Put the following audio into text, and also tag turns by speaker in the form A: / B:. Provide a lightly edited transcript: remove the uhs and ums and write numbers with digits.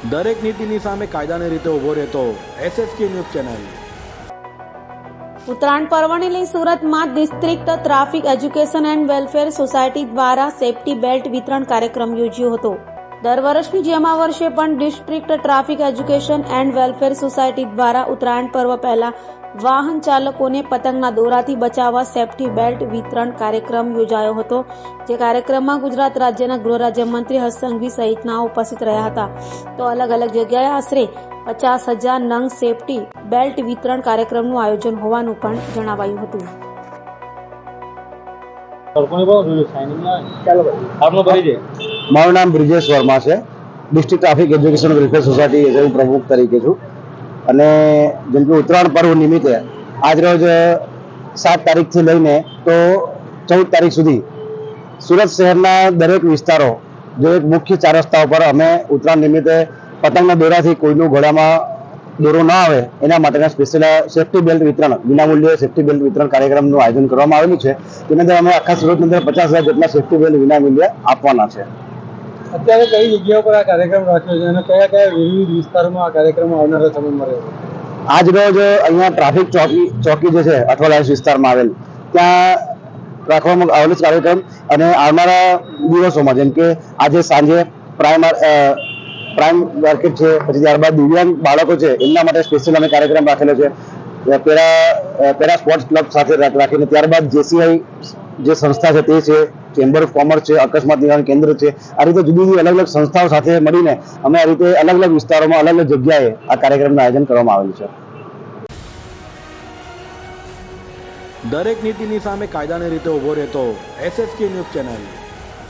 A: દરેક નીતિની સામે કાયદાની રીતે ઊભો રહેતો SSK ન્યૂઝ ચેનલ।
B: ઉત્તરાયણ પર્વને લઈ સુરતમાં district traffic education and welfare society દ્વારા સેફટી બેલ્ટ વિતરણ કાર્યક્રમ યોજ્યો હતો। દર વર્ષની જેમ આ વર્ષે પણ district traffic education and welfare society દ્વારા ઉત્તરાયણ પર્વ પહેલા વાહન ચાલકોને પતંગના દોરાથી બચાવવા સેફટી બેલ્ટ વિતરણ કાર્યક્રમ યોજાયો હતો। જે કાર્યક્રમમાં ગુજરાત રાજ્યના ગૃહ રાજ્યમંત્રી હર્ષ સંઘવી સહિતનાઓ ઉપસ્થિત રહ્યા હતા। તો અલગ અલગ જગ્યાએ આશરે 50,000 નંગ સેફટી બેલ્ટ વિતરણ કાર્યક્રમનું આયોજન હોવાનું પણ જણાવાયું હતું।
C: મારું નામ બ્રિજેશ વર્મા છે। District traffic education welfare society as પ્રમુખ તરીકે છું। અને જેમ કે ઉત્તરાયણ પર્વ નિમિત્તે આજરોજ 7 તારીખથી લઈને તો 14 તારીખ સુધી સુરત શહેરના દરેક વિસ્તારો જે એક મુખ્ય 4 રસ્તાઓ પર અમે ઉત્તરાયણ નિમિત્તે પતંગના દોરાથી કોઈનું ગળામાં દોરો ના આવે એના માટેના સ્પેશિયલ સેફટી બેલ્ટ વિતરણ વિનામૂલ્યે સેફટી બેલ્ટ વિતરણ કાર્યક્રમનું આયોજન કરવામાં આવેલું છે। તેની અંદર અમે આખા સુરતની અંદર 50,000 જેટલા સેફટી બેલ્ટ વિનામૂલ્યે આપવાના છે।
D: અત્યારે કઈ જગ્યાઓ પર આ કાર્યક્રમ રાખ્યો છે અને કયા કયા વિવિધ વિસ્તારોમાં આ કાર્યક્રમ આવનારા સમયમાં રહેશે?
C: આજ રોજ અહીંયા ટ્રાફિક ચોકી જે છે અઠવાલાઇન્સ વિસ્તારમાં આવેલ ત્યાં રાખવામાં આવેલો છે કાર્યક્રમ। અને આવનારા દિવસોમાં જેમ કે આજે સાંજે પ્રાઇમ માર્કેટ છે, પછી ત્યારબાદ દિવ્યાંગ બાળકો છે એમના માટે સ્પેશિયલ અમે કાર્યક્રમ રાખેલો છે પેરા સ્પોર્ટ્સ ક્લબ સાથે રાખીને। ત્યારબાદ JCI જે સંસ્થા છે તે છે, ચેમ્બર ઓફ કોમર્સ છે, અકસ્માત નિવારણ કેન્દ્ર છે, આ રીતે જુદી જુદી અલગ અલગ સંસ્થાઓ સાથે મળીને અમે આ રીતે અલગ અલગ વિસ્તારોમાં અલગ અલગ જગ્યાએ આ કાર્યક્રમનું આયોજન કરવામાં આવેલું છે।
A: દરેક નીતિની સામે કાયદાની રીતે ઊભો રહેતો SSK ન્યૂઝ ચેનલ।